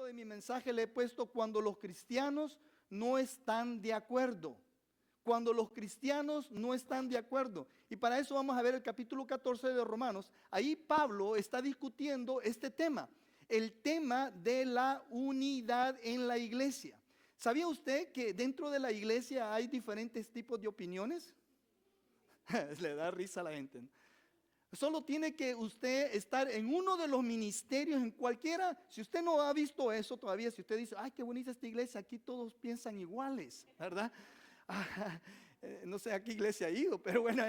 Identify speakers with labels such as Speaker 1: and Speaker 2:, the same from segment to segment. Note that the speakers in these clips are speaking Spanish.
Speaker 1: de mi mensaje le he puesto cuando los cristianos no están de acuerdo. Cuando los cristianos no están de acuerdo. Y para eso vamos a ver el capítulo 14 de Romanos. Ahí Pablo está discutiendo este tema. El tema de la unidad en la iglesia. ¿Sabía usted que dentro de la iglesia hay diferentes tipos de opiniones? Le da risa a la gente, ¿no? Solo tiene que usted estar en uno de los ministerios, en cualquiera. Si usted no ha visto eso todavía, si usted dice, ay, qué bonita esta iglesia, aquí todos piensan iguales, ¿verdad? No sé a qué iglesia ha ido, pero bueno,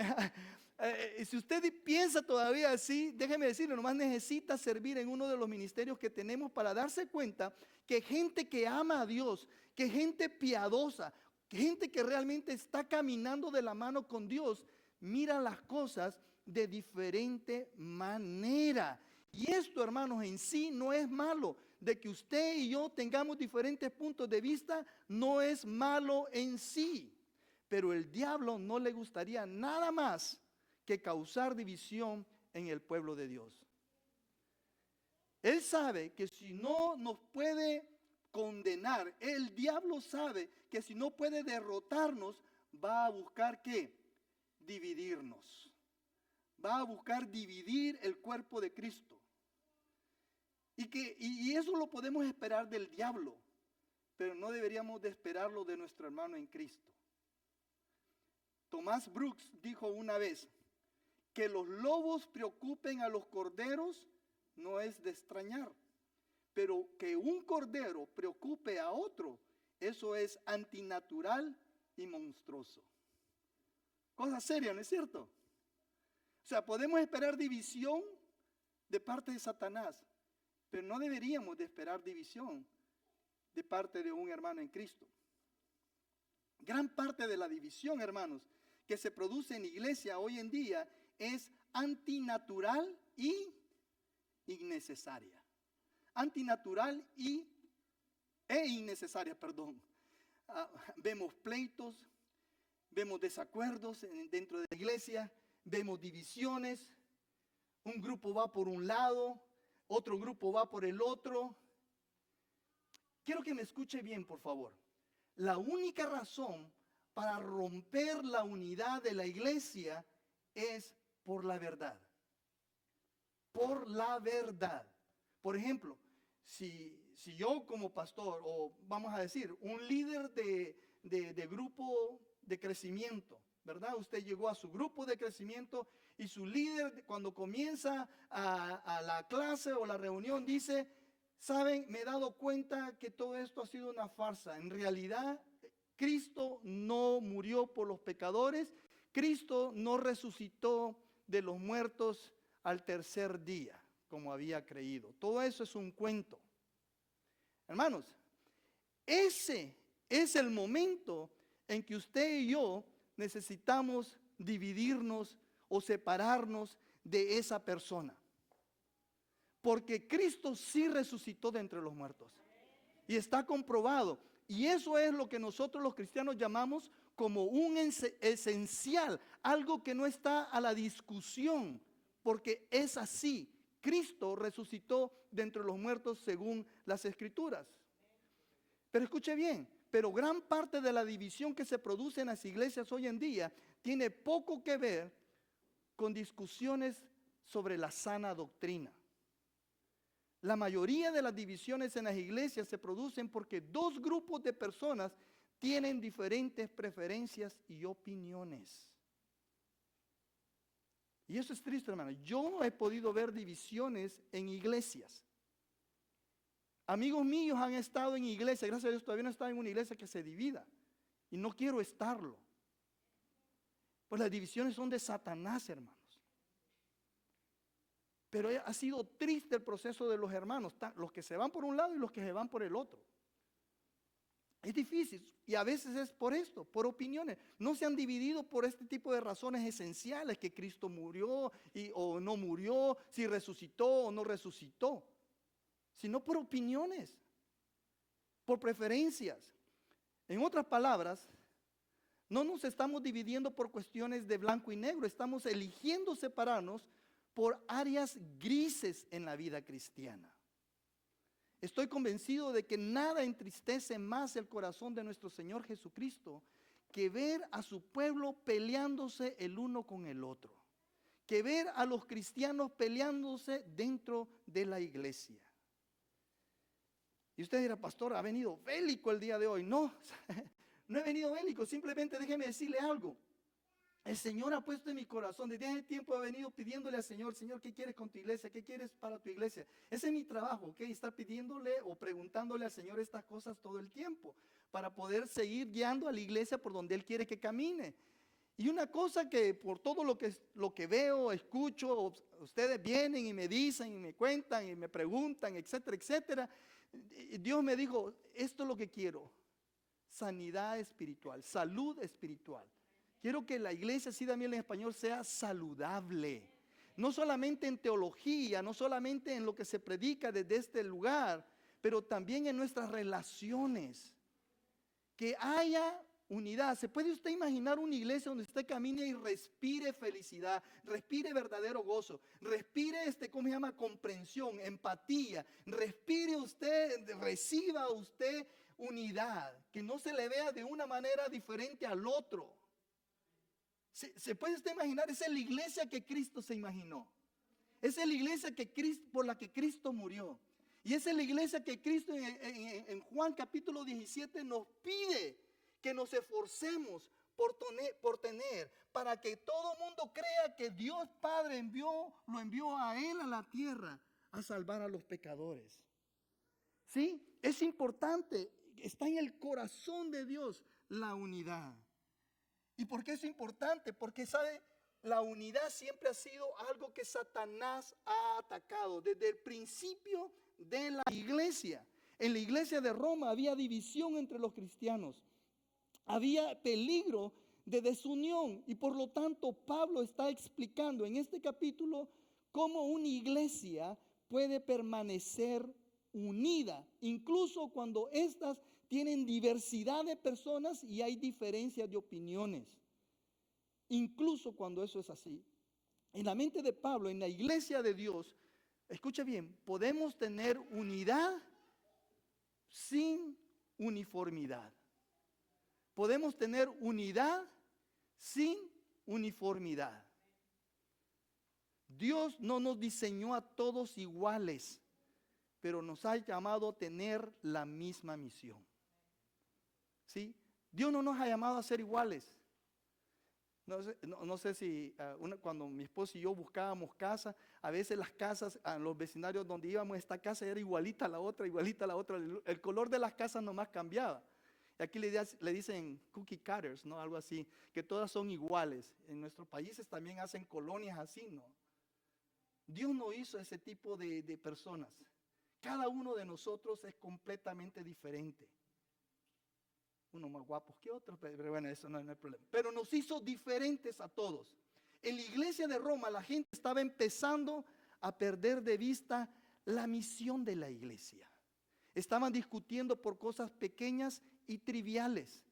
Speaker 1: si usted piensa todavía así, déjeme decirle, nomás necesita servir en uno de los ministerios que tenemos para darse cuenta que gente que ama a Dios, que gente piadosa, gente que realmente está caminando de la mano con Dios, mira las cosas de diferente manera. Y esto, hermanos, en sí no es malo. De que usted y yo tengamos diferentes puntos de vista, no es malo en sí. Pero el diablo no le gustaría nada más que causar división en el pueblo de Dios. Él sabe que si no nos puede condenar, el diablo sabe que si no puede derrotarnos, va a buscar ¿qué? Dividirnos. Va a buscar dividir el cuerpo de Cristo. Y eso lo podemos esperar del diablo, pero no deberíamos de esperarlo de nuestro hermano en Cristo. Tomás Brooks dijo una vez, que los lobos preocupen a los corderos no es de extrañar, pero que un cordero preocupe a otro, eso es antinatural y monstruoso. Cosa seria, ¿no es cierto? O sea, podemos esperar división de parte de Satanás, pero no deberíamos de esperar división de parte de un hermano en Cristo. Gran parte de la división, hermanos, que se produce en iglesia hoy en día es antinatural y innecesaria. Antinatural e innecesaria, perdón. Vemos pleitos, vemos desacuerdos dentro de la iglesia, vemos divisiones. Un grupo va por un lado, otro grupo va por el otro. Quiero que me escuche bien, por favor. La única razón para romper la unidad de la iglesia es por la verdad. Por la verdad. Por ejemplo, si yo como pastor, o vamos a decir, un líder de grupo de crecimiento, ¿verdad? Usted llegó a su grupo de crecimiento y su líder cuando comienza a la clase o la reunión dice, saben, me he dado cuenta que todo esto ha sido una farsa. En realidad, Cristo no murió por los pecadores, Cristo no resucitó de los muertos al tercer día, como había creído. Todo eso es un cuento. Hermanos, ese es el momento en que usted y yo necesitamos dividirnos o separarnos de esa persona. Porque Cristo sí resucitó de entre los muertos. Y está comprobado. Y eso es lo que nosotros los cristianos llamamos como un esencial. Algo que no está a la discusión. Porque es así. Cristo resucitó de entre los muertos según las Escrituras. Pero escuche bien. Pero gran parte de la división que se produce en las iglesias hoy en día tiene poco que ver con discusiones sobre la sana doctrina. La mayoría de las divisiones en las iglesias se producen porque dos grupos de personas tienen diferentes preferencias y opiniones. Y eso es triste, hermano. Yo he podido ver divisiones en iglesias. Amigos míos han estado en iglesias, gracias a Dios todavía no he estado en una iglesia que se divida. Y no quiero estarlo. Pues las divisiones son de Satanás, hermanos. Pero ha sido triste el proceso de los hermanos, los que se van por un lado y los que se van por el otro. Es difícil y a veces es por esto, por opiniones. No se han dividido por este tipo de razones esenciales, que Cristo murió o no murió, si resucitó o no resucitó, sino por opiniones, por preferencias. En otras palabras, no nos estamos dividiendo por cuestiones de blanco y negro, estamos eligiendo separarnos por áreas grises en la vida cristiana. Estoy convencido de que nada entristece más el corazón de nuestro Señor Jesucristo que ver a su pueblo peleándose el uno con el otro, que ver a los cristianos peleándose dentro de la iglesia. Y usted dirá, pastor, ¿ha venido bélico el día de hoy? No, no he venido bélico, simplemente déjeme decirle algo. El Señor ha puesto en mi corazón, desde hace tiempo he venido pidiéndole al Señor, Señor, ¿qué quieres con tu iglesia? ¿Qué quieres para tu iglesia? Ese es mi trabajo, ¿ok? Estar pidiéndole o preguntándole al Señor estas cosas todo el tiempo, para poder seguir guiando a la iglesia por donde Él quiere que camine. Y una cosa que por todo lo que veo, escucho, ustedes vienen y me dicen y me cuentan y me preguntan, etcétera, etcétera. Dios me dijo, esto es lo que quiero, sanidad espiritual, salud espiritual. Quiero que la iglesia, así también en español, sea saludable. No solamente en teología, no solamente en lo que se predica desde este lugar, pero también en nuestras relaciones. Que haya unidad. ¿Se puede usted imaginar una iglesia donde usted camine y respire felicidad, respire verdadero gozo, respire ¿cómo se llama? Comprensión, empatía, respire usted, reciba usted unidad, que no se le vea de una manera diferente al otro? ¿Se puede usted imaginar? Esa es la iglesia que Cristo se imaginó. Esa es la iglesia por la que Cristo murió. Y esa es la iglesia que Cristo en Juan capítulo 17 nos pide que nos esforcemos por tener, para que todo mundo crea que Dios Padre lo envió a Él a la tierra a salvar a los pecadores. ¿Sí? Es importante, está en el corazón de Dios la unidad. ¿Y por qué es importante? Porque, ¿sabe? La unidad siempre ha sido algo que Satanás ha atacado desde el principio de la iglesia. En la iglesia de Roma había división entre los cristianos. Había peligro de desunión y por lo tanto Pablo está explicando en este capítulo cómo una iglesia puede permanecer unida, incluso cuando éstas tienen diversidad de personas y hay diferencias de opiniones. Incluso cuando eso es así. En la mente de Pablo, en la iglesia de Dios, escuche bien, podemos tener unidad sin uniformidad. Podemos tener unidad sin uniformidad. Dios no nos diseñó a todos iguales, pero nos ha llamado a tener la misma misión. ¿Sí? Dios no nos ha llamado a ser iguales. No sé si cuando mi esposo y yo buscábamos casa, a veces las casas, a los vecindarios donde íbamos, esta casa era igualita a la otra, igualita a la otra. El color de las casas nomás cambiaba. Y aquí le dicen cookie cutters, ¿no? Algo así, que todas son iguales. En nuestros países también hacen colonias así, ¿no? Dios no hizo ese tipo de personas. Cada uno de nosotros es completamente diferente. Uno más guapos que otros, pero bueno, eso no es problema. Pero nos hizo diferentes a todos. En la iglesia de Roma la gente estaba empezando a perder de vista la misión de la iglesia. Estaban discutiendo por cosas pequeñas y triviales.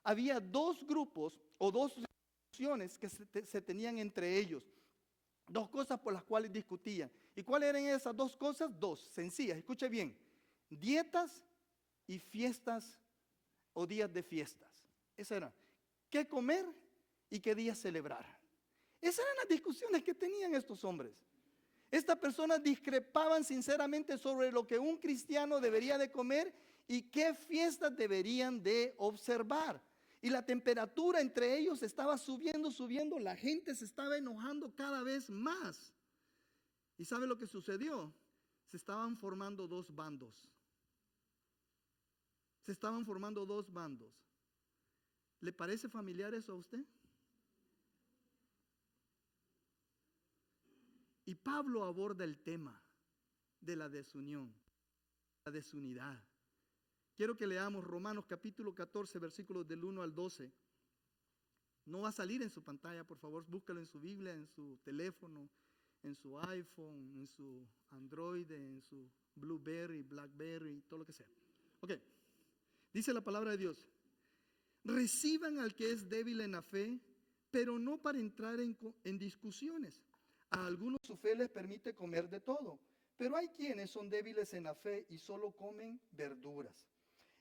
Speaker 1: Había dos grupos o dos discusiones que se tenían entre ellos. Dos cosas por las cuales discutían. ¿Y cuáles eran esas dos cosas? Dos, sencillas, escuche bien. Dietas y fiestas o días de fiestas. Esas eran, ¿qué comer y qué día celebrar? Esas eran las discusiones que tenían estos hombres. Estas personas discrepaban sinceramente sobre lo que un cristiano debería de comer y qué fiestas deberían de observar. Y la temperatura entre ellos estaba subiendo, la gente se estaba enojando cada vez más. ¿Y sabe lo que sucedió? Se estaban formando dos bandos. Se estaban formando dos bandos. ¿Le parece familiar eso a usted? Y Pablo aborda el tema de la desunión, la desunidad. Quiero que leamos Romanos capítulo 14, versículos del 1 al 12. No va a salir en su pantalla, por favor, búscalo en su Biblia, en su teléfono, en su iPhone, en su Android, en su Blueberry, Blackberry, todo lo que sea. Ok, dice la palabra de Dios. Reciban al que es débil en la fe, pero no para entrar en discusiones. A algunos su fe les permite comer de todo, Pero hay quienes son débiles en la fe y solo comen verduras.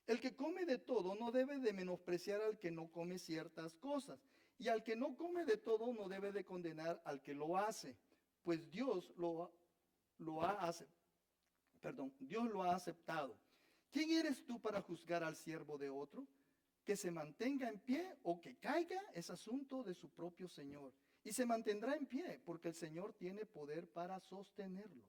Speaker 1: El que come de todo no debe de menospreciar al que no come ciertas cosas. Y al que no come de todo no debe de condenar al que lo hace, pues Dios Dios lo ha aceptado. ¿Quién eres tú para juzgar al siervo de otro? Que se mantenga en pie o que caiga es asunto de su propio Señor. Y se mantendrá en pie porque el Señor tiene poder para sostenerlo.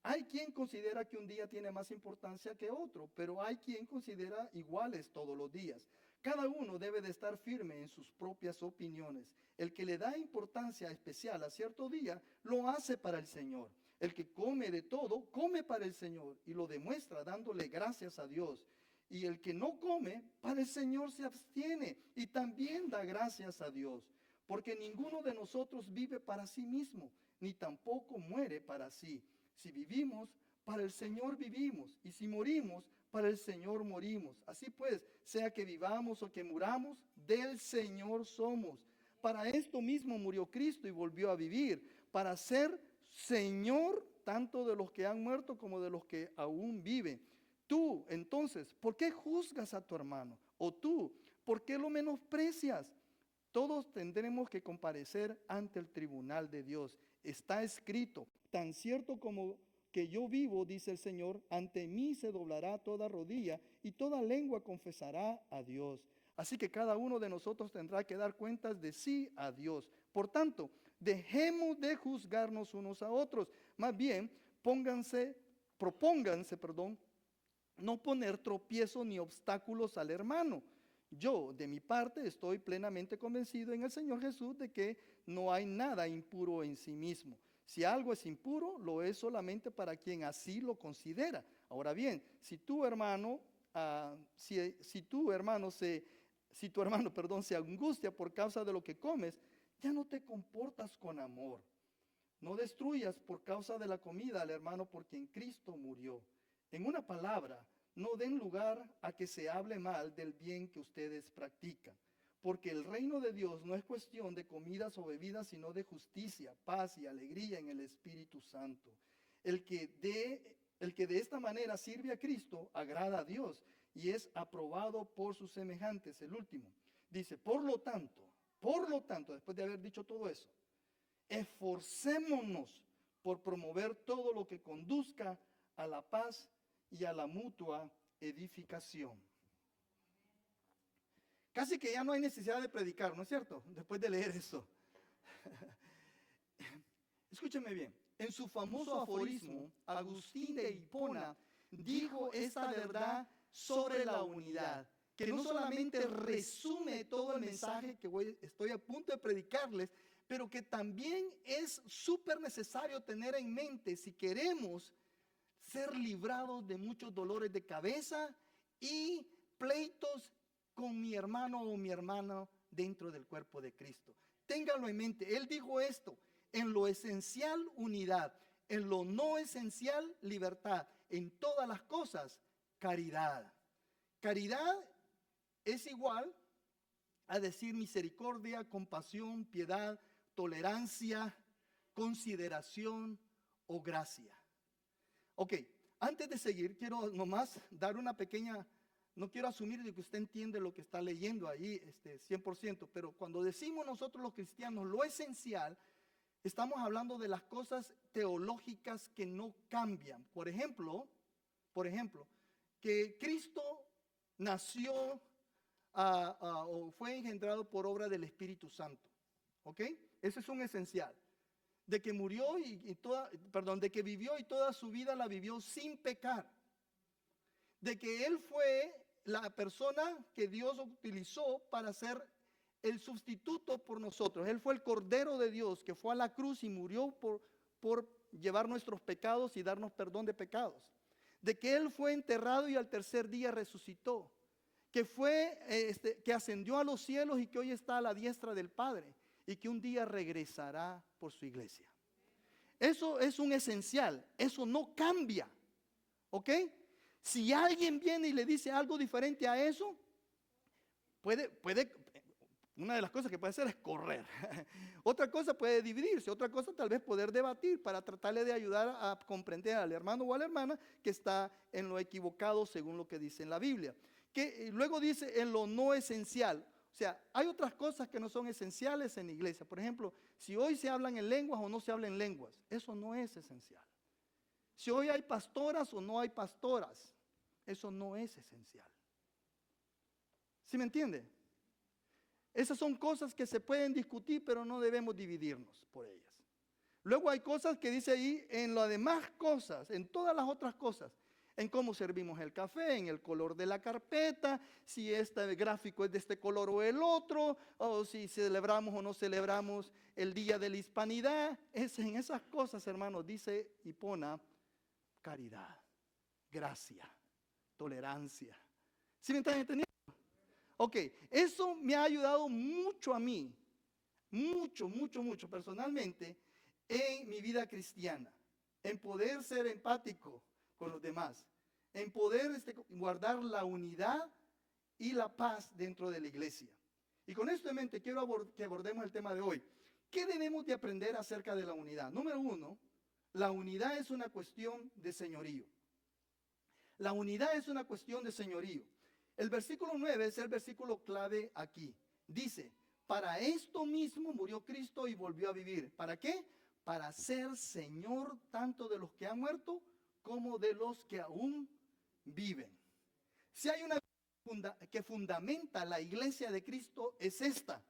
Speaker 1: Hay quien considera que un día tiene más importancia que otro, pero hay quien considera iguales todos los días. Cada uno debe de estar firme en sus propias opiniones. El que le da importancia especial a cierto día, lo hace para el Señor. El que come de todo, come para el Señor y lo demuestra dándole gracias a Dios. Y el que no come, para el Señor se abstiene y también da gracias a Dios. Porque ninguno de nosotros vive para sí mismo, ni tampoco muere para sí. Si vivimos, para el Señor vivimos, y si morimos, para el Señor morimos. Así pues, sea que vivamos o que muramos, del Señor somos. Para esto mismo murió Cristo y volvió a vivir, para ser Señor tanto de los que han muerto como de los que aún viven. Tú, entonces, ¿por qué juzgas a tu hermano? O tú, ¿por qué lo menosprecias? Todos tendremos que comparecer ante el tribunal de Dios. Está escrito, tan cierto como que yo vivo, dice el Señor, ante mí se doblará toda rodilla y toda lengua confesará a Dios. Así que cada uno de nosotros tendrá que dar cuentas de sí a Dios. Por tanto, dejemos de juzgarnos unos a otros. Más bien, propónganse, no poner tropiezo ni obstáculos al hermano. Yo, de mi parte, estoy plenamente convencido en el Señor Jesús de que no hay nada impuro en sí mismo. Si algo es impuro, lo es solamente para quien así lo considera. Ahora bien, si tu hermano se angustia por causa de lo que comes, ya no te comportas con amor. No destruyas por causa de la comida al hermano por quien Cristo murió. En una palabra, no den lugar a que se hable mal del bien que ustedes practican, porque el reino de Dios no es cuestión de comidas o bebidas, sino de justicia, paz y alegría en el Espíritu Santo. El que de esta manera sirve a Cristo agrada a Dios y es aprobado por sus semejantes. El último dice, por lo tanto, después de haber dicho todo eso, esforcémonos por promover todo lo que conduzca a la paz y a la mutua edificación. Casi que ya no hay necesidad de predicar, ¿no es cierto? Después de leer eso. Escúcheme bien. En su famoso aforismo, Agustín de Hipona dijo esta verdad sobre la unidad, que no solamente resume todo el mensaje que estoy a punto de predicarles, pero que también es súper necesario tener en mente si queremos ser librados de muchos dolores de cabeza y pleitos con mi hermano o mi hermana dentro del cuerpo de Cristo. Ténganlo en mente. Él dijo esto: en lo esencial, unidad; en lo no esencial, libertad; en todas las cosas, caridad. Caridad es igual a decir misericordia, compasión, piedad, tolerancia, consideración o gracia. Ok, antes de seguir, quiero nomás dar una pequeña, no quiero asumir de que usted entiende lo que está leyendo ahí 100%, pero cuando decimos nosotros los cristianos lo esencial, estamos hablando de las cosas teológicas que no cambian. Por ejemplo, que Cristo nació o fue engendrado por obra del Espíritu Santo. ¿Ok? Ese es un esencial. De que murió de que vivió y toda su vida la vivió sin pecar. De que Él fue la persona que Dios utilizó para ser el sustituto por nosotros. Él fue el Cordero de Dios que fue a la cruz y murió por llevar nuestros pecados y darnos perdón de pecados. De que Él fue enterrado y al tercer día resucitó. Que ascendió a los cielos y que hoy está a la diestra del Padre. Y que un día regresará por su iglesia. Eso es un esencial. Eso no cambia. ¿Ok? Si alguien viene y le dice algo diferente a eso, Una de las cosas que puede hacer es correr. Otra cosa puede dividirse. Otra cosa tal vez poder debatir para tratarle de ayudar a comprender al hermano o a la hermana que está en lo equivocado según lo que dice en la Biblia. Que luego dice en lo no esencial. O sea, hay otras cosas que no son esenciales en la iglesia. Por ejemplo, si hoy se hablan en lenguas o no se hablan en lenguas. Eso no es esencial. Si hoy hay pastoras o no hay pastoras. Eso no es esencial. ¿Sí me entiende? Esas son cosas que se pueden discutir, pero no debemos dividirnos por ellas. Luego hay cosas que dice ahí, en las demás cosas, en todas las otras cosas, en cómo servimos el café, en el color de la carpeta, si este gráfico es de este color o el otro, o si celebramos o no celebramos el Día de la Hispanidad. En esas cosas, hermanos, dice Hipona, caridad, gracia, tolerancia. ¿Sí me están entendiendo? Ok, eso me ha ayudado mucho a mí, mucho personalmente en mi vida cristiana, en poder ser empático con los demás, en poder guardar la unidad y la paz dentro de la iglesia. Y con esto en mente quiero que abordemos el tema de hoy. ¿Qué debemos de aprender acerca de la unidad? Número uno, la unidad es una cuestión de señorío. La unidad es una cuestión de señorío. El versículo 9 es el versículo clave aquí. Dice, para esto mismo murió Cristo y volvió a vivir. ¿Para qué? Para ser Señor tanto de los que han muerto como de los que aún viven. Si hay una que fundamenta la iglesia de Cristo es esta,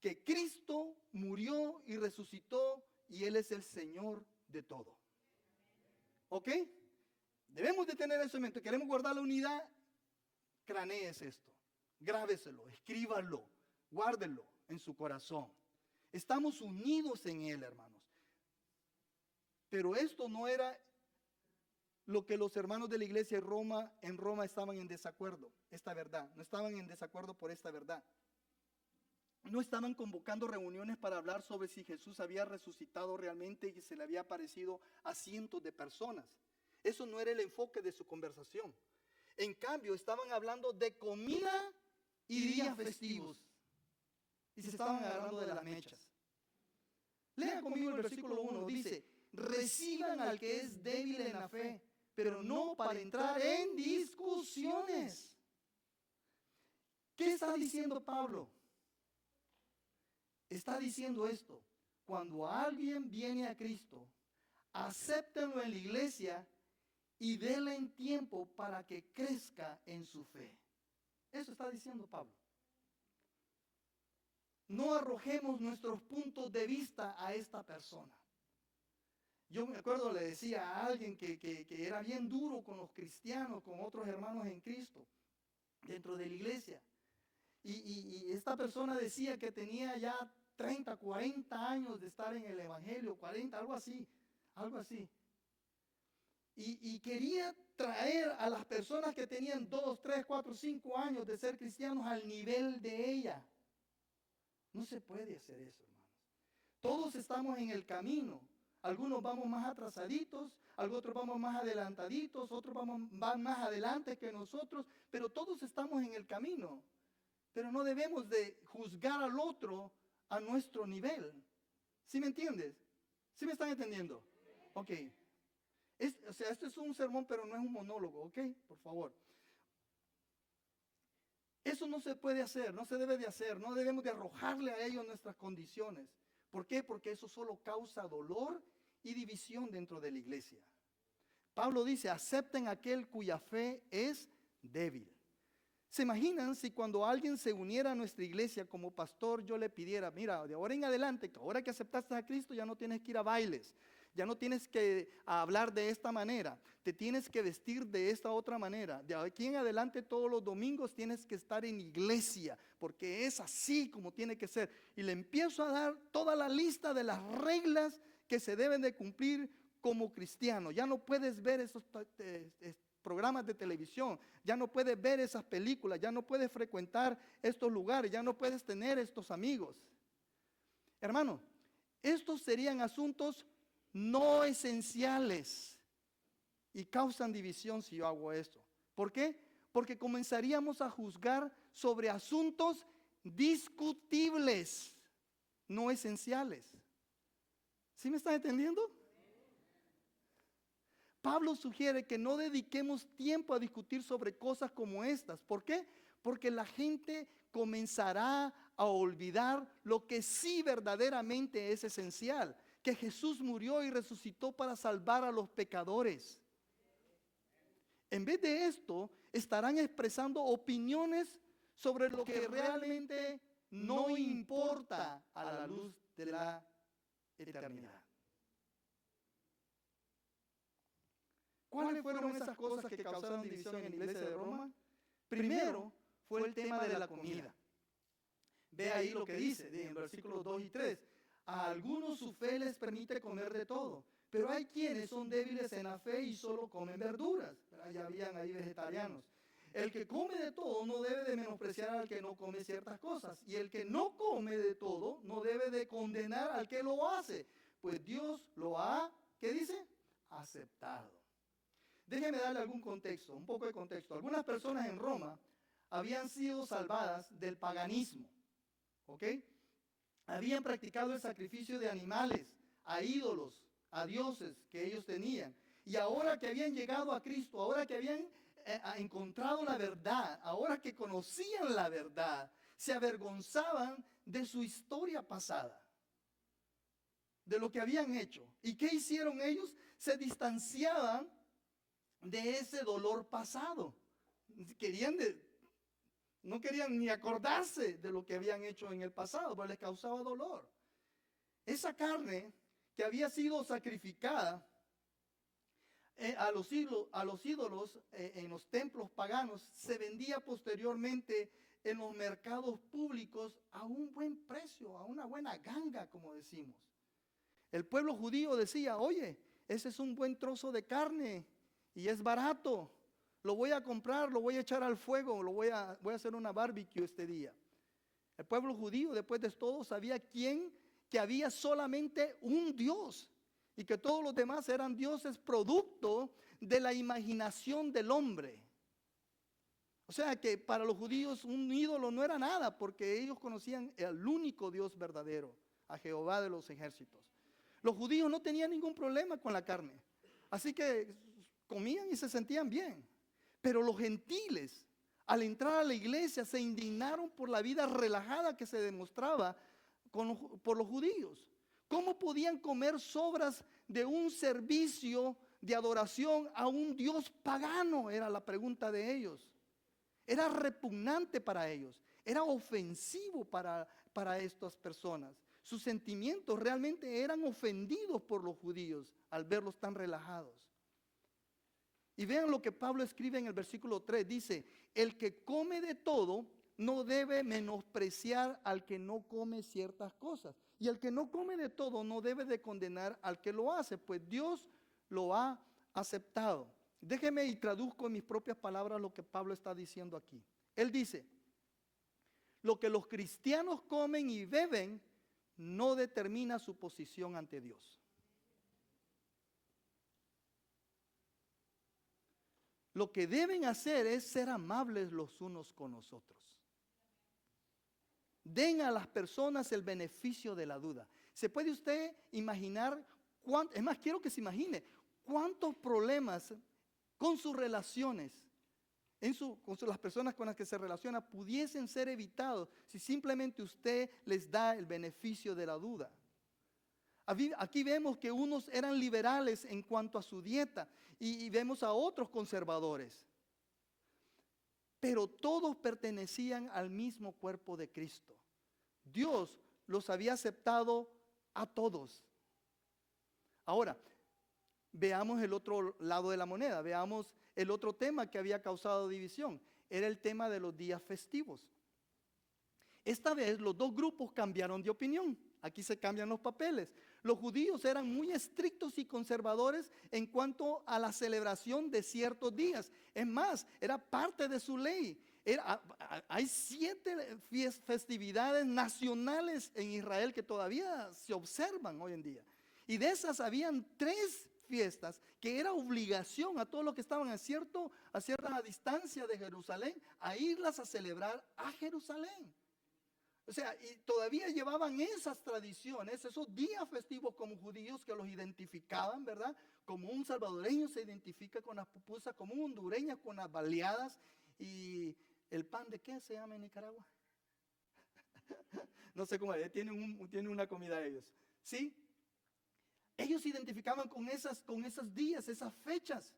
Speaker 1: que Cristo murió y resucitó y Él es el Señor de todo. ¿Ok? Debemos de tener eso en mente. Queremos guardar la unidad. Cranees esto, grábeselo, escríbalo, guárdelo en su corazón. Estamos unidos en Él, hermanos. Pero esto no era lo que los hermanos de la iglesia en Roma estaban en desacuerdo, esta verdad. No estaban en desacuerdo por esta verdad. No estaban convocando reuniones para hablar sobre si Jesús había resucitado realmente y se le había aparecido a cientos de personas. Eso no era el enfoque de su conversación. En cambio, estaban hablando de comida y días festivos. Y se estaban agarrando de las mechas. Lean conmigo el versículo 1. Dice, reciban al que es débil en la fe, pero no para entrar en discusiones. ¿Qué está diciendo Pablo? Está diciendo esto. Cuando alguien viene a Cristo, acéptenlo en la iglesia y denle en tiempo para que crezca en su fe. Eso está diciendo Pablo. No arrojemos nuestros puntos de vista a esta persona. Yo me acuerdo, le decía a alguien que era bien duro con los cristianos, con otros hermanos en Cristo, dentro de la iglesia. Y esta persona decía que tenía ya 30, 40 años de estar en el evangelio, 40, algo así. Y quería traer a las personas que tenían 2, 3, 4, 5 años de ser cristianos al nivel de ella. No se puede hacer eso, hermanos. Todos estamos en el camino. Algunos vamos más atrasaditos, otros vamos más adelantaditos, otros van más adelante que nosotros, pero todos estamos en el camino. Pero no debemos de juzgar al otro a nuestro nivel. ¿Sí me entiendes? ¿Sí me están entendiendo? Ok. Este es un sermón, pero no es un monólogo, ¿ok? Por favor. Eso no se puede hacer, no se debe de hacer, no debemos de arrojarle a ellos nuestras condiciones. ¿Por qué? Porque eso solo causa dolor y división dentro de la iglesia. Pablo dice, acepten a aquel cuya fe es débil. ¿Se imaginan si cuando alguien se uniera a nuestra iglesia como pastor, yo le pidiera, mira, de ahora en adelante, ahora que aceptaste a Cristo, ya no tienes que ir a bailes, ya no tienes que hablar de esta manera, te tienes que vestir de esta otra manera. De aquí en adelante todos los domingos tienes que estar en iglesia, porque es así como tiene que ser. Y le empiezo a dar toda la lista de las reglas que se deben de cumplir como cristiano. Ya no puedes ver esos programas de televisión, ya no puedes ver esas películas, ya no puedes frecuentar estos lugares, ya no puedes tener estos amigos. Hermano, estos serían asuntos no esenciales y causan división si yo hago esto. ¿Por qué? Porque comenzaríamos a juzgar sobre asuntos discutibles, no esenciales. ¿Sí me están entendiendo? Pablo sugiere que no dediquemos tiempo a discutir sobre cosas como estas. ¿Por qué? Porque la gente comenzará a olvidar lo que sí verdaderamente es esencial, que Jesús murió y resucitó para salvar a los pecadores. En vez de esto, estarán expresando opiniones sobre lo que realmente no importa a la luz de la eternidad. ¿Cuáles fueron esas cosas que causaron división en la iglesia de Roma? Primero fue el tema de la comida. Ve ahí lo que dice en versículos 2 y 3. A algunos su fe les permite comer de todo, pero hay quienes son débiles en la fe y solo comen verduras. Ya habían ahí vegetarianos. El que come de todo no debe de menospreciar al que no come ciertas cosas. Y el que no come de todo no debe de condenar al que lo hace, pues Dios lo ha, ¿qué dice? Aceptado. Déjeme darle algún contexto, un poco de contexto. Algunas personas en Roma habían sido salvadas del paganismo, ¿ok? Habían practicado el sacrificio de animales a ídolos, a dioses que ellos tenían. Y ahora que habían llegado a Cristo, ahora que habían encontrado la verdad, ahora que conocían la verdad, se avergonzaban de su historia pasada, de lo que habían hecho. ¿Y qué hicieron ellos? Se distanciaban de ese dolor pasado. No querían ni acordarse de lo que habían hecho en el pasado, porque les causaba dolor. Esa carne que había sido sacrificada a los ídolos en los templos paganos, se vendía posteriormente en los mercados públicos a un buen precio, a una buena ganga, como decimos. El pueblo judío decía, oye, ese es un buen trozo de carne y es barato, lo voy a comprar, lo voy a echar al fuego, voy a hacer una barbecue este día. El pueblo judío, después de todo, sabía que había solamente un Dios y que todos los demás eran dioses producto de la imaginación del hombre. O sea que para los judíos un ídolo no era nada, porque ellos conocían al único Dios verdadero, a Jehová de los ejércitos. Los judíos no tenían ningún problema con la carne, así que comían y se sentían bien. Pero los gentiles, al entrar a la iglesia, se indignaron por la vida relajada que se demostraba por los judíos. ¿Cómo podían comer sobras de un servicio de adoración a un Dios pagano? Era la pregunta de ellos. Era repugnante para ellos, era ofensivo para estas personas. Sus sentimientos realmente eran ofendidos por los judíos al verlos tan relajados. Y vean lo que Pablo escribe en el versículo 3, dice, el que come de todo no debe menospreciar al que no come ciertas cosas. Y el que no come de todo no debe de condenar al que lo hace, pues Dios lo ha aceptado. Déjeme y traduzco en mis propias palabras lo que Pablo está diciendo aquí. Él dice, lo que los cristianos comen y beben no determina su posición ante Dios. Lo que deben hacer es ser amables los unos con los otros. Den a las personas el beneficio de la duda. ¿Se puede usted imaginar es más, quiero que se imagine cuántos problemas con sus relaciones, con las personas con las que se relaciona, pudiesen ser evitados si simplemente usted les da el beneficio de la duda? Aquí vemos que unos eran liberales en cuanto a su dieta y vemos a otros conservadores. Pero todos pertenecían al mismo cuerpo de Cristo. Dios los había aceptado a todos. Ahora, veamos el otro lado de la moneda, veamos el otro tema que había causado división. Era el tema de los días festivos. Esta vez los dos grupos cambiaron de opinión. Aquí se cambian los papeles. Los judíos eran muy estrictos y conservadores en cuanto a la celebración de ciertos días. Es más, era parte de su ley. Hay 7 festividades nacionales en Israel que todavía se observan hoy en día. Y de esas habían 3 fiestas que era obligación a todos los que estaban a cierta distancia de Jerusalén a irlas a celebrar a Jerusalén. O sea, y todavía llevaban esas tradiciones, esos días festivos como judíos que los identificaban, ¿verdad? Como un salvadoreño se identifica con las pupusas, como un hondureño con las baleadas. ¿Y el pan de qué se llama en Nicaragua? No sé cómo es, tienen una comida ellos. ¿Sí? Ellos se identificaban con esos días, esas fechas.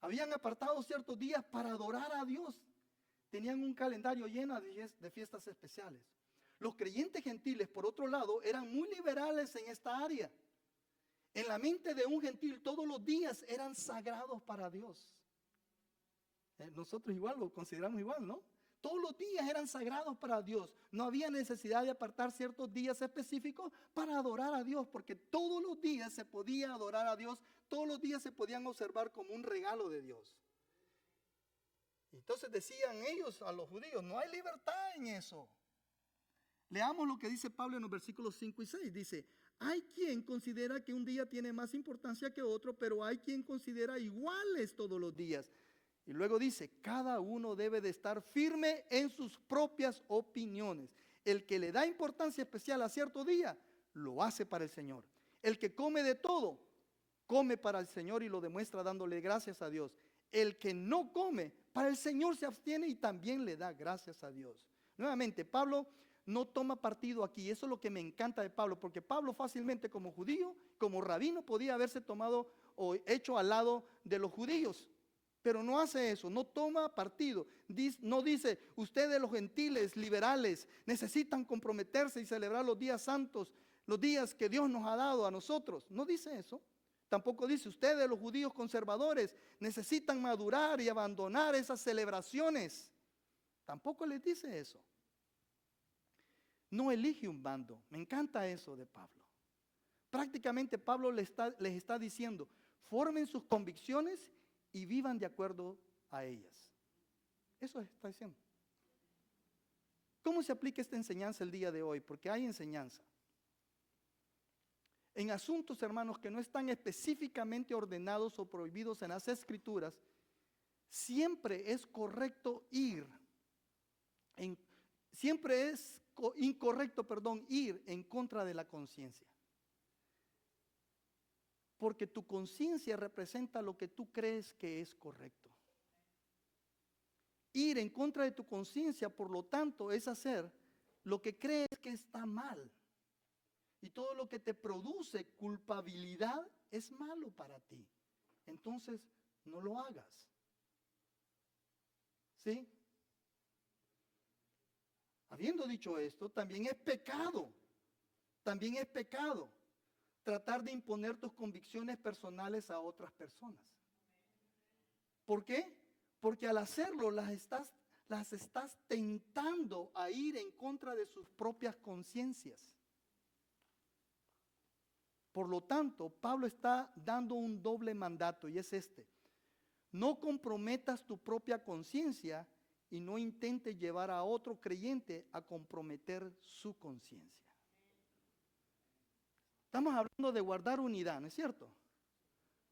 Speaker 1: Habían apartado ciertos días para adorar a Dios. Tenían un calendario lleno de fiestas especiales. Los creyentes gentiles, por otro lado, eran muy liberales en esta área. En la mente de un gentil, todos los días eran sagrados para Dios. Nosotros igual lo consideramos igual, ¿no? Todos los días eran sagrados para Dios. No había necesidad de apartar ciertos días específicos para adorar a Dios, porque todos los días se podía adorar a Dios, todos los días se podían observar como un regalo de Dios. Entonces decían ellos a los judíos, no hay libertad en eso. Leamos lo que dice Pablo en los versículos 5 y 6. Dice, hay quien considera que un día tiene más importancia que otro, pero hay quien considera iguales todos los días. Y luego dice, cada uno debe de estar firme en sus propias opiniones. El que le da importancia especial a cierto día, lo hace para el Señor. El que come de todo, come para el Señor y lo demuestra dándole gracias a Dios. El que no come, para el Señor se abstiene y también le da gracias a Dios. Nuevamente, Pablo no toma partido aquí. Eso es lo que me encanta de Pablo, porque Pablo fácilmente como judío, como rabino, podía haberse tomado o hecho al lado de los judíos. Pero no hace eso, no toma partido. No dice, ustedes los gentiles liberales necesitan comprometerse y celebrar los días santos, los días que Dios nos ha dado a nosotros. No dice eso. Tampoco dice, ustedes los judíos conservadores necesitan madurar y abandonar esas celebraciones. Tampoco les dice eso. No elige un bando. Me encanta eso de Pablo. Prácticamente Pablo les está diciendo, formen sus convicciones y vivan de acuerdo a ellas. Eso está diciendo. ¿Cómo se aplica esta enseñanza el día de hoy? Porque hay enseñanza. En asuntos, hermanos, que no están específicamente ordenados o prohibidos en las Escrituras, siempre es correcto ir en contra de la conciencia. Porque tu conciencia representa lo que tú crees que es correcto. Ir en contra de tu conciencia, por lo tanto, es hacer lo que crees que está mal. Y todo lo que te produce culpabilidad es malo para ti. Entonces, no lo hagas. ¿Sí? Habiendo dicho esto, también es pecado. También es pecado tratar de imponer tus convicciones personales a otras personas. ¿Por qué? Porque al hacerlo las estás tentando a ir en contra de sus propias conciencias. Por lo tanto, Pablo está dando un doble mandato y es este. No comprometas tu propia conciencia y no intentes llevar a otro creyente a comprometer su conciencia. Estamos hablando de guardar unidad, ¿no es cierto?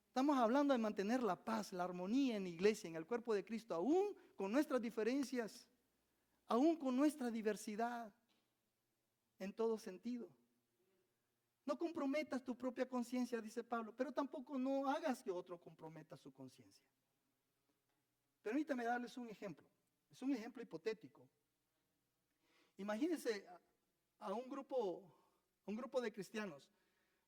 Speaker 1: Estamos hablando de mantener la paz, la armonía en la iglesia, en el cuerpo de Cristo, aún con nuestras diferencias, aún con nuestra diversidad, en todo sentido. No comprometas tu propia conciencia, dice Pablo, pero tampoco no hagas que otro comprometa su conciencia. Permítame darles un ejemplo. Es un ejemplo hipotético. Imagínense a un grupo de cristianos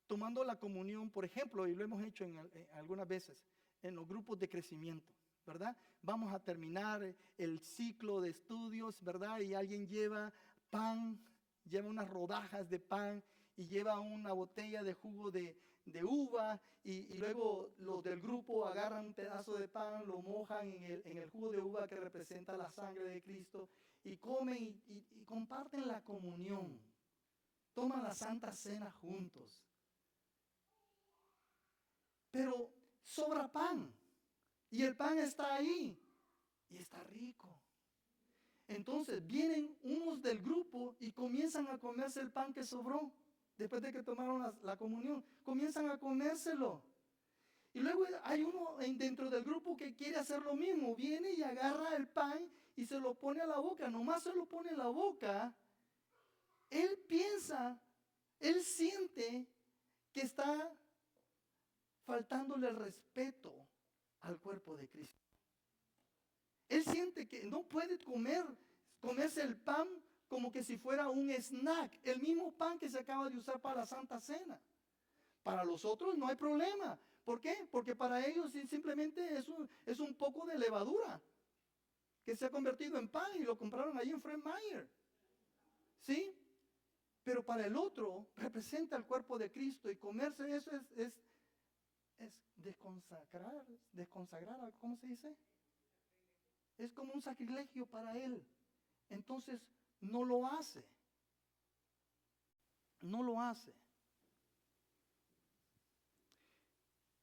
Speaker 1: tomando la comunión, por ejemplo, y lo hemos hecho en algunas veces, en los grupos de crecimiento, ¿verdad? Vamos a terminar el ciclo de estudios, ¿verdad? Y alguien lleva pan, lleva unas rodajas de pan y lleva una botella de jugo de uva y luego los del grupo agarran un pedazo de pan, lo mojan en el jugo de uva que representa la sangre de Cristo y comen y comparten la comunión, toman la Santa Cena juntos. Pero sobra pan y el pan está ahí y está rico. Entonces vienen unos del grupo y comienzan a comerse el pan que sobró. Después de que tomaron la comunión, comienzan a comérselo. Y luego hay uno dentro del grupo que quiere hacer lo mismo. Viene y agarra el pan y se lo pone a la boca. Nomás se lo pone a la boca él piensa, él siente que está faltándole el respeto al cuerpo de Cristo. Él siente que no puede comerse el pan como que si fuera un snack, el mismo pan que se acaba de usar para la Santa Cena. Para los otros no hay problema. ¿Por qué? Porque para ellos simplemente es un poco de levadura que se ha convertido en pan y lo compraron ahí en Fred Meyer. ¿Sí? Pero para el otro representa el cuerpo de Cristo y comerse eso es desconsagrar, ¿cómo se dice? Es como un sacrilegio para él. Entonces no lo hace. No lo hace.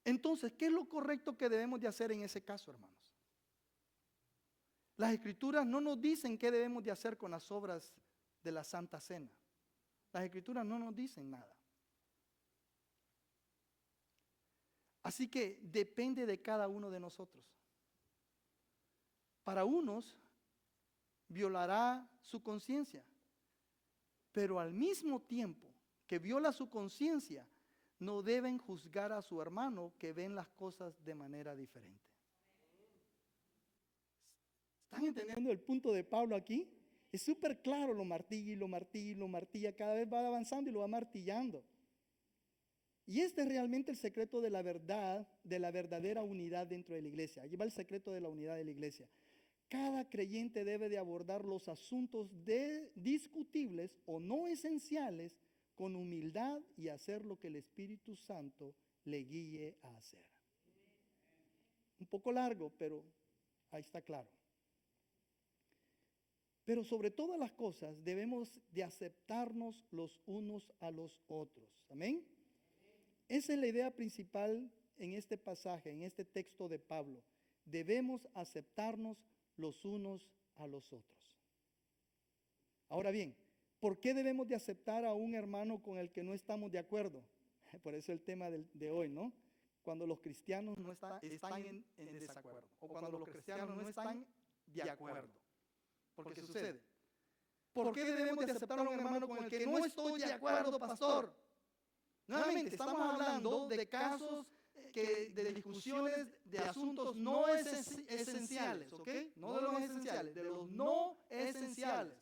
Speaker 1: Entonces, ¿qué es lo correcto que debemos de hacer en ese caso, hermanos? Las Escrituras no nos dicen qué debemos de hacer con las obras de la Santa Cena. Las Escrituras no nos dicen nada. Así que depende de cada uno de nosotros. Para unos, violará su conciencia, pero al mismo tiempo que viola su conciencia, no deben juzgar a su hermano que ven las cosas de manera diferente. ¿Están entendiendo el punto de Pablo aquí? Es súper claro, lo martilla y lo martilla y lo martilla, cada vez va avanzando y lo va martillando. Y este es realmente el secreto de la verdad, de la verdadera unidad dentro de la iglesia. Allí va el secreto de la unidad de la iglesia. Cada creyente debe de abordar los asuntos discutibles o no esenciales con humildad y hacer lo que el Espíritu Santo le guíe a hacer. Un poco largo, pero ahí está claro. Pero sobre todas las cosas debemos de aceptarnos los unos a los otros. ¿Amén? Esa es la idea principal en este pasaje, en este texto de Pablo. Debemos aceptarnos los unos a los otros. Ahora bien, ¿por qué debemos de aceptar a un hermano con el que no estamos de acuerdo? Por eso el tema de hoy, ¿no? Cuando los cristianos no están en desacuerdo. O cuando los cristianos no están de acuerdo. ¿Por qué sucede? ¿Por qué debemos de aceptar a un hermano con el que no estoy de acuerdo, pastor? Nuevamente, estamos hablando de casos de discusiones de asuntos no esenciales, ¿ok? No de los esenciales, de los no esenciales.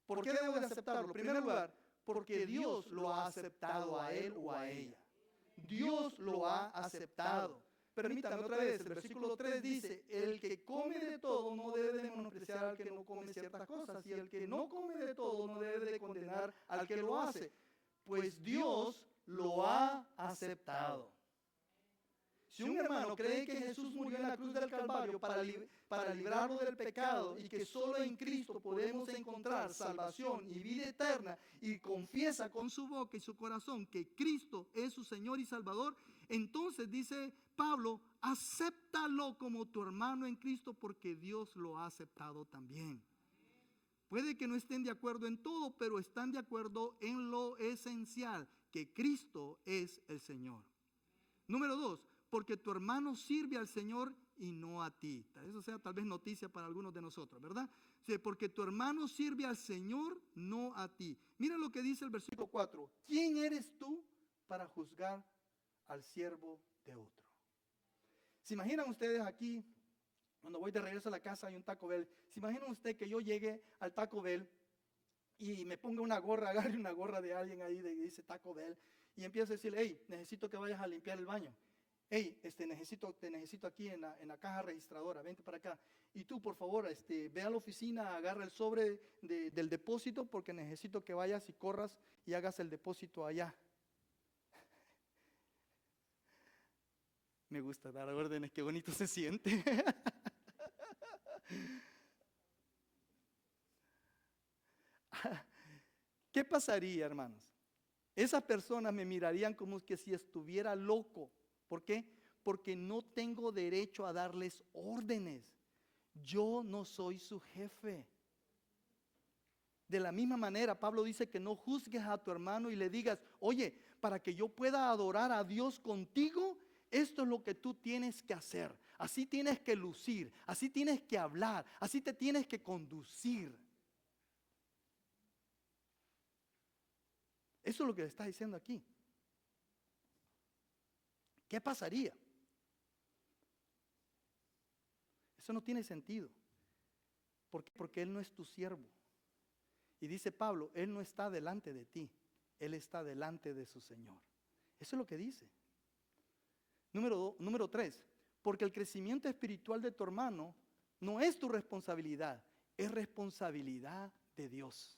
Speaker 1: ¿Por qué debo de aceptarlo? En primer lugar, porque Dios lo ha aceptado a él o a ella. Dios lo ha aceptado. Permítame otra vez, el versículo 3 dice, el que come de todo no debe de menospreciar al que no come ciertas cosas, y el que no come de todo no debe de condenar al que lo hace, pues Dios lo ha aceptado. Si un hermano cree que Jesús murió en la cruz del Calvario para librarlo del pecado y que solo en Cristo podemos encontrar salvación y vida eterna, y confiesa con su boca y su corazón que Cristo es su Señor y Salvador, entonces dice Pablo, acéptalo como tu hermano en Cristo porque Dios lo ha aceptado también. Puede que no estén de acuerdo en todo, pero están de acuerdo en lo esencial, que Cristo es el Señor. Número 2, porque tu hermano sirve al Señor y no a ti. Eso sea tal vez noticia para algunos de nosotros, ¿verdad? Sí, porque tu hermano sirve al Señor, no a ti. Mira lo que dice el versículo 4. ¿Quién eres tú para juzgar al siervo de otro? ¿Se imaginan ustedes aquí, cuando voy de regreso a la casa hay un Taco Bell? ¿Se imaginan usted que yo llegue al Taco Bell y me ponga una gorra, agarre una gorra de alguien ahí que dice Taco Bell y empiezo a decirle, hey, necesito que vayas a limpiar el baño? Hey, te necesito aquí en la caja registradora, vente para acá. Y tú, por favor, ve a la oficina, agarra el sobre del depósito porque necesito que vayas y corras y hagas el depósito allá. Me gusta dar órdenes, qué bonito se siente. ¿Qué pasaría, hermanos? Esas personas me mirarían como que si estuviera loco. ¿Por qué? Porque no tengo derecho a darles órdenes. Yo no soy su jefe. De la misma manera, Pablo dice que no juzgues a tu hermano y le digas, oye, para que yo pueda adorar a Dios contigo, esto es lo que tú tienes que hacer. Así tienes que lucir, así tienes que hablar, así te tienes que conducir. Eso es lo que le está diciendo aquí. ¿Qué pasaría? Eso no tiene sentido. ¿Por qué? Porque Él no es tu siervo. Y dice Pablo, Él no está delante de ti, Él está delante de su Señor. Eso es lo que dice. Número 3, porque el crecimiento espiritual de tu hermano no es tu responsabilidad, es responsabilidad de Dios.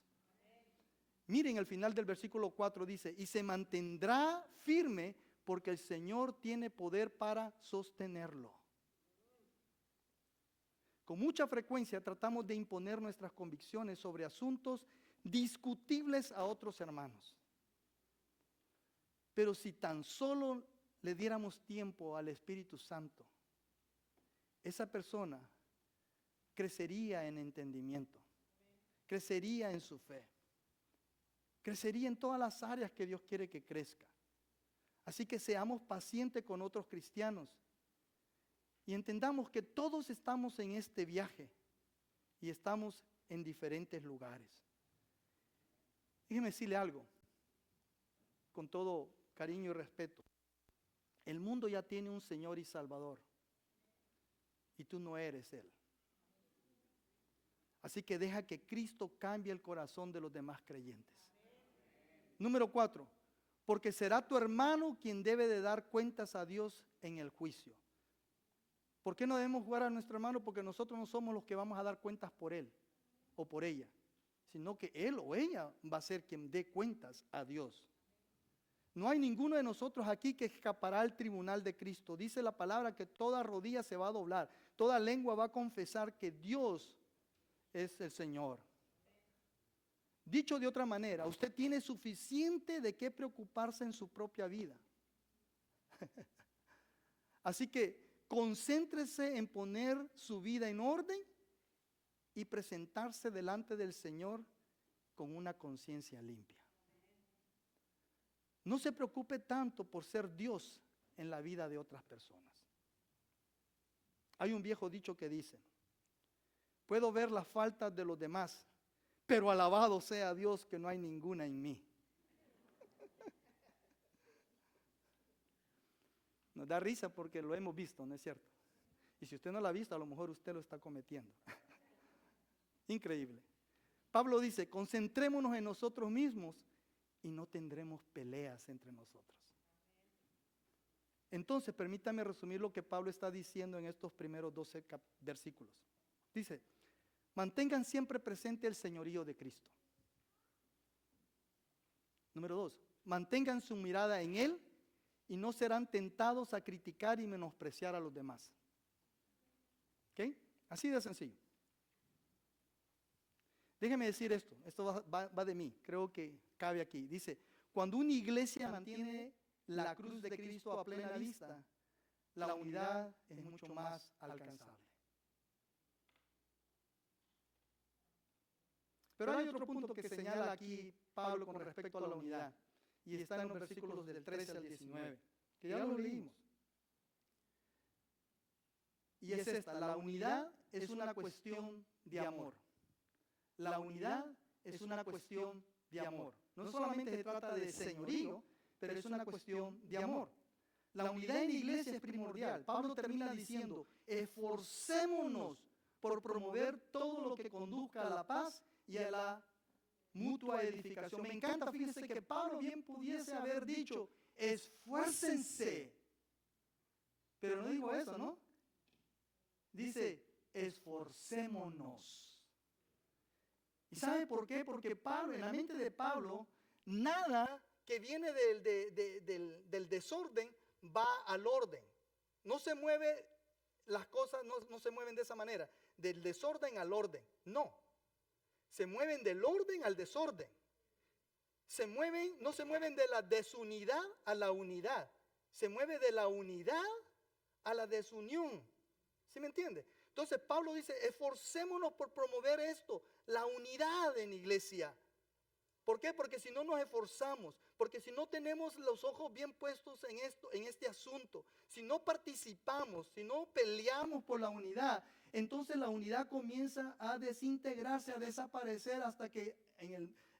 Speaker 1: Miren, al final del versículo 4 dice, y se mantendrá firme porque el Señor tiene poder para sostenerlo. Con mucha frecuencia tratamos de imponer nuestras convicciones sobre asuntos discutibles a otros hermanos. Pero si tan solo le diéramos tiempo al Espíritu Santo, esa persona crecería en entendimiento, crecería en su fe, crecería en todas las áreas que Dios quiere que crezca. Así que seamos pacientes con otros cristianos y entendamos que todos estamos en este viaje y estamos en diferentes lugares. Déjeme decirle algo, con todo cariño y respeto. El mundo ya tiene un Señor y Salvador y tú no eres Él. Así que deja que Cristo cambie el corazón de los demás creyentes. Número 4, porque será tu hermano quien debe de dar cuentas a Dios en el juicio. ¿Por qué no debemos jugar a nuestro hermano? Porque nosotros no somos los que vamos a dar cuentas por él o por ella, sino que él o ella va a ser quien dé cuentas a Dios. No hay ninguno de nosotros aquí que escapará al tribunal de Cristo. Dice la palabra que toda rodilla se va a doblar, toda lengua va a confesar que Dios es el Señor. Dicho de otra manera, usted tiene suficiente de qué preocuparse en su propia vida. Así que concéntrese en poner su vida en orden y presentarse delante del Señor con una conciencia limpia. No se preocupe tanto por ser Dios en la vida de otras personas. Hay un viejo dicho que dice, puedo ver las faltas de los demás, pero alabado sea Dios que no hay ninguna en mí. Nos da risa porque lo hemos visto, ¿no es cierto? Y si usted no lo ha visto, a lo mejor usted lo está cometiendo. Increíble. Pablo dice, concentrémonos en nosotros mismos y no tendremos peleas entre nosotros. Entonces, permítame resumir lo que Pablo está diciendo en estos primeros 12 versículos. Dice, mantengan siempre presente el señorío de Cristo. Número 2, mantengan su mirada en Él y no serán tentados a criticar y menospreciar a los demás. ¿Ok? Así de sencillo. Déjeme decir esto va de mí, creo que cabe aquí. Dice, cuando una iglesia mantiene la cruz de Cristo a plena vista, la unidad es mucho más alcanzable. Pero hay otro punto que señala aquí Pablo con respecto a la unidad, y está en los versículos del 13 al 19, que ya lo leímos. Y es esta, la unidad es una cuestión de amor. La unidad es una cuestión de amor. No solamente se trata de señorío, pero es una cuestión de amor. La unidad en la iglesia es primordial. Pablo termina diciendo, esforcémonos por promover todo lo que conduzca a la paz y a la mutua edificación. Me encanta, fíjense que Pablo bien pudiese haber dicho, esfuércense. Pero no digo eso, ¿no? Dice, esforcémonos. ¿Y sabe por qué? Porque Pablo, en la mente de Pablo, nada que viene del desorden va al orden. No se mueve, las cosas no se mueven de esa manera, del desorden al orden. No, se mueven del orden al desorden. No se mueven de la desunidad a la unidad. Se mueve de la unidad a la desunión. ¿Sí me entiende? Entonces Pablo dice, esforcémonos por promover esto, la unidad en la iglesia. ¿Por qué? Porque si no nos esforzamos, porque si no tenemos los ojos bien puestos en este asunto, si no participamos, si no peleamos por la unidad, entonces la unidad comienza a desintegrarse, a desaparecer hasta que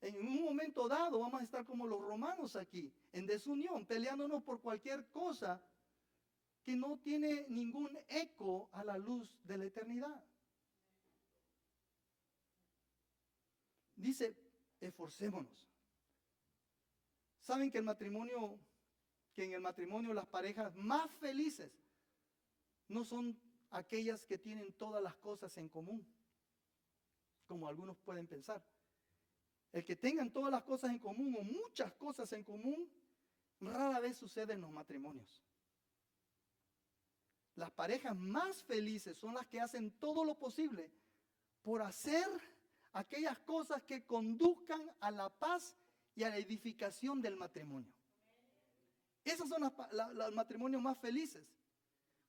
Speaker 1: En un momento dado vamos a estar como los romanos aquí, en desunión, peleándonos por cualquier cosa que no tiene ningún eco a la luz de la eternidad. Dice, esforcémonos. ¿Saben que en el matrimonio las parejas más felices no son aquellas que tienen todas las cosas en común, como algunos pueden pensar? El que tengan todas las cosas en común o muchas cosas en común, rara vez sucede en los matrimonios. Las parejas más felices son las que hacen todo lo posible por hacer aquellas cosas que conduzcan a la paz y a la edificación del matrimonio. Esos son los matrimonios más felices.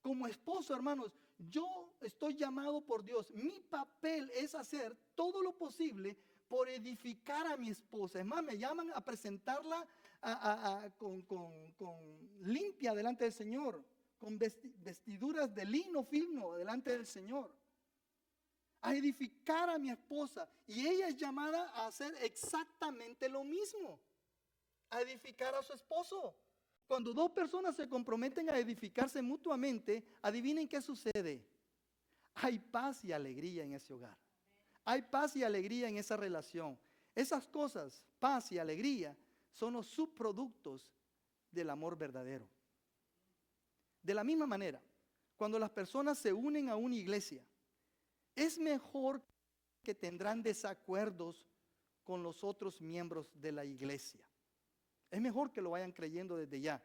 Speaker 1: Como esposo, hermanos, yo estoy llamado por Dios. Mi papel es hacer todo lo posible por edificar a mi esposa. Es más, me llaman a presentarla con limpia delante del Señor, con vestiduras de lino fino delante del Señor, a edificar a mi esposa. Y ella es llamada a hacer exactamente lo mismo, a edificar a su esposo. Cuando dos personas se comprometen a edificarse mutuamente, adivinen qué sucede. Hay paz y alegría en ese hogar. Hay paz y alegría en esa relación. Esas cosas, paz y alegría, son los subproductos del amor verdadero. De la misma manera, cuando las personas se unen a una iglesia, es mejor que tendrán desacuerdos con los otros miembros de la iglesia. Es mejor que lo vayan creyendo desde ya.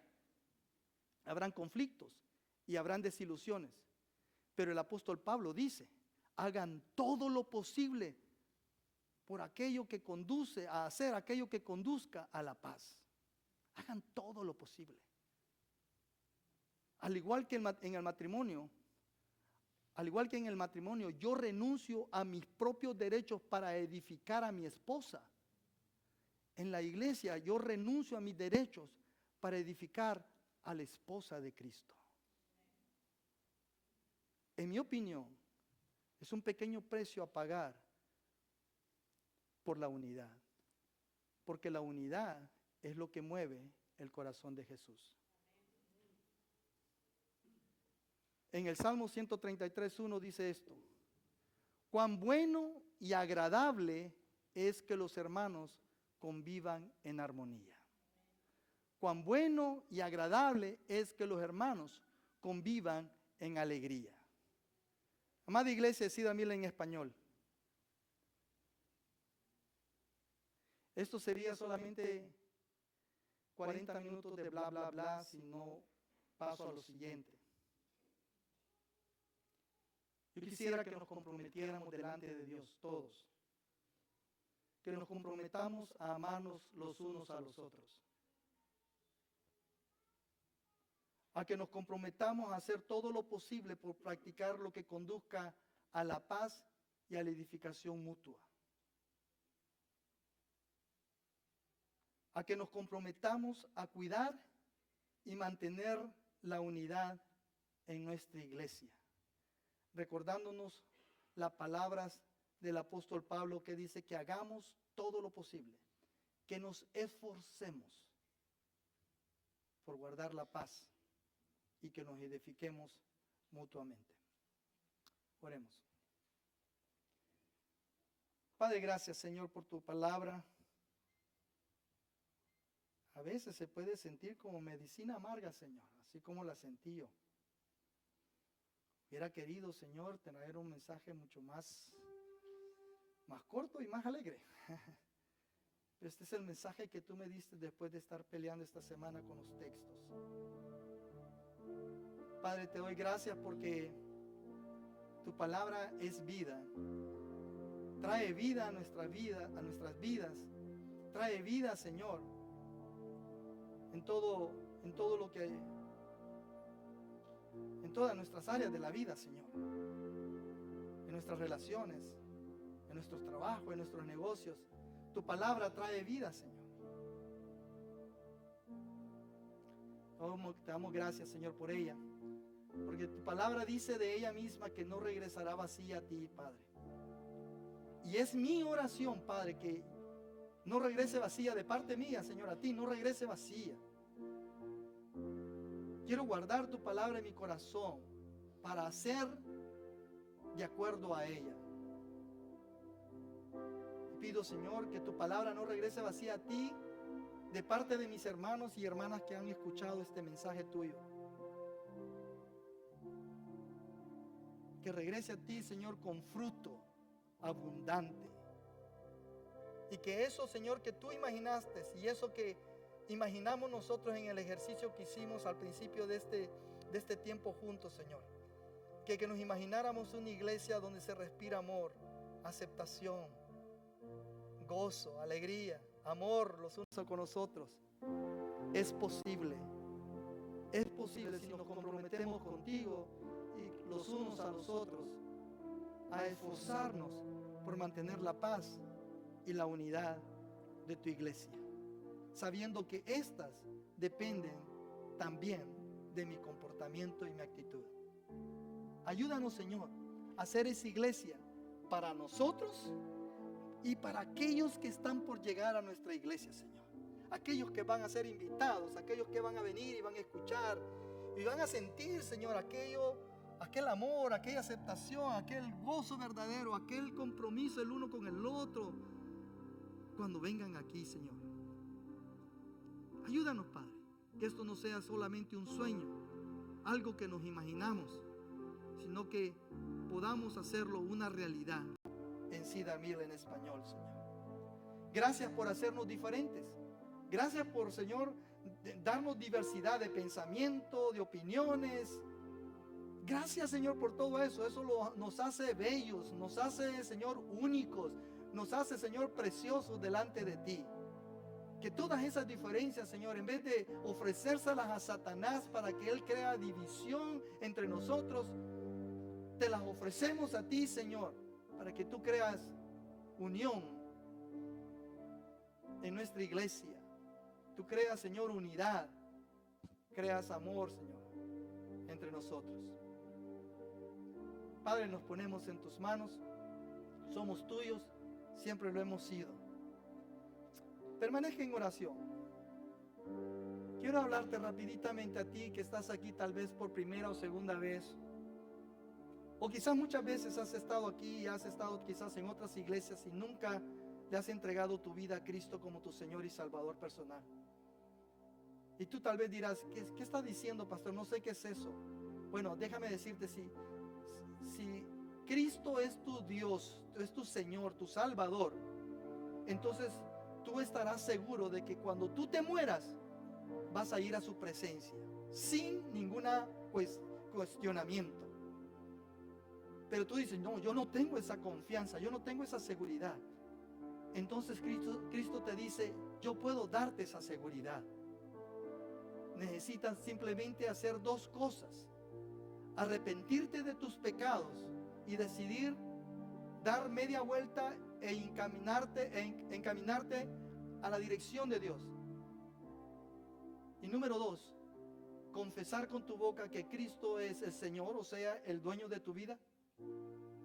Speaker 1: Habrán conflictos y habrán desilusiones. Pero el apóstol Pablo dice, hagan todo lo posible por aquello que conduce a hacer aquello que conduzca a la paz. Hagan todo lo posible. Al igual que en el matrimonio, yo renuncio a mis propios derechos para edificar a mi esposa. En la iglesia yo renuncio a mis derechos para edificar a la esposa de Cristo. En mi opinión, es un pequeño precio a pagar por la unidad, porque la unidad es lo que mueve el corazón de Jesús. En el Salmo 133:1 dice esto: cuán bueno y agradable es que los hermanos convivan en armonía. Cuán bueno y agradable es que los hermanos convivan en alegría. Amada iglesia, decida mil en español. Esto sería solamente 40 minutos de bla, bla, bla, si no paso a lo siguiente. Yo quisiera que nos comprometiéramos delante de Dios, todos. Que nos comprometamos a amarnos los unos a los otros. A que nos comprometamos a hacer todo lo posible por practicar lo que conduzca a la paz y a la edificación mutua. A que nos comprometamos a cuidar y mantener la unidad en nuestra iglesia. Recordándonos las palabras del apóstol Pablo que dice que hagamos todo lo posible, que nos esforcemos por guardar la paz y que nos edifiquemos mutuamente. Oremos. Padre, gracias, Señor, por tu palabra. A veces se puede sentir como medicina amarga, Señor, así como la sentí yo. Hubiera querido, Señor, tener un mensaje mucho más corto y más alegre. Pero este es el mensaje que tú me diste después de estar peleando esta semana con los textos. Padre, te doy gracias porque tu palabra es vida. Trae vida a nuestras vidas, Trae vida, Señor, en todas nuestras áreas de la vida, Señor. En nuestras relaciones, en nuestros trabajos, en nuestros negocios. Tu palabra trae vida, Señor. Te damos gracias, Señor, por ella. Porque tu palabra dice de ella misma que no regresará vacía a ti, Padre. Y es mi oración, Padre, que no regrese vacía de parte mía, Señor, a ti, no regrese vacía. Quiero guardar tu palabra en mi corazón para hacer de acuerdo a ella. Pido, Señor, que tu palabra no regrese vacía a ti de parte de mis hermanos y hermanas que han escuchado este mensaje tuyo. Que regrese a ti, Señor, con fruto abundante. Y que eso, Señor, que tú imaginaste y eso que imaginamos nosotros en el ejercicio que hicimos al principio de este tiempo juntos, Señor. Que nos imagináramos una iglesia donde se respira amor, aceptación, gozo, alegría, amor los unos con los otros. Es posible si nos comprometemos contigo y los unos a los otros a esforzarnos por mantener la paz y la unidad de tu iglesia, sabiendo que estas dependen también de mi comportamiento y mi actitud. Ayúdanos, Señor, a hacer esa iglesia para nosotros y para aquellos que están por llegar a nuestra iglesia, Señor. Aquellos que van a ser invitados, aquellos que van a venir y van a escuchar y van a sentir, Señor, aquel amor, aquella aceptación, aquel gozo verdadero, aquel compromiso el uno con el otro cuando vengan aquí, Señor. Ayúdanos, Padre, que esto no sea solamente un sueño, algo que nos imaginamos, sino que podamos hacerlo una realidad en Cedar Mill en español, Señor. Gracias por hacernos diferentes. Gracias por, Señor, darnos diversidad de pensamiento, de opiniones. Gracias, Señor, por todo eso. Eso nos hace bellos, nos hace, Señor, únicos, nos hace, Señor, preciosos delante de ti. Que todas esas diferencias, Señor, en vez de ofrecérselas a Satanás para que él crea división entre nosotros, te las ofrecemos a ti, Señor, para que tú creas unión en nuestra iglesia. Tú creas, Señor, unidad. Creas amor, Señor, entre nosotros. Padre, nos ponemos en tus manos. Somos tuyos, siempre lo hemos sido. Permanezca en oración. Quiero hablarte rapiditamente a ti que estás aquí tal vez por primera o segunda vez. O quizás muchas veces has estado aquí y has estado quizás en otras iglesias y nunca le has entregado tu vida a Cristo como tu Señor y Salvador personal. Y tú tal vez dirás, ¿qué está diciendo, pastor? No sé qué es eso. Bueno, déjame decirte, si Cristo es tu Dios, es tu Señor, tu Salvador, entonces tú estarás seguro de que cuando tú te mueras, vas a ir a su presencia, sin ninguna cuestionamiento. Pero tú dices, no, yo no tengo esa confianza, yo no tengo esa seguridad. Entonces Cristo te dice, yo puedo darte esa seguridad. Necesitas simplemente hacer dos cosas: arrepentirte de tus pecados y decidir dar media vuelta e encaminarte a la dirección de Dios. Y número dos, confesar con tu boca que Cristo es el Señor, o sea, el dueño de tu vida,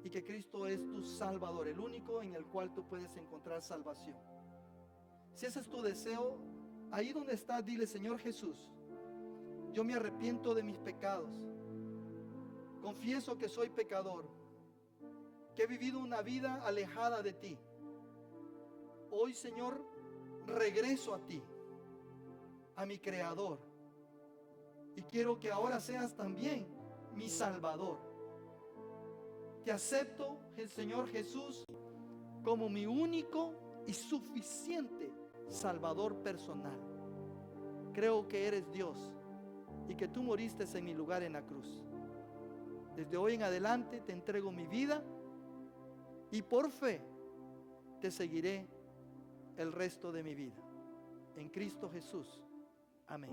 Speaker 1: y que Cristo es tu Salvador, el único en el cual tú puedes encontrar salvación. Si ese es tu deseo, ahí donde estás, dile: Señor Jesús, yo me arrepiento de mis pecados. Confieso que soy pecador, que he vivido una vida alejada de ti. Hoy, Señor, regreso a ti, a mi Creador, y quiero que ahora seas también mi Salvador. Te acepto, Señor Jesús, como mi único y suficiente Salvador personal. Creo que eres Dios y que tú moriste en mi lugar en la cruz. Desde hoy en adelante te entrego mi vida y por fe te seguiré el resto de mi vida. En Cristo Jesús. Amén.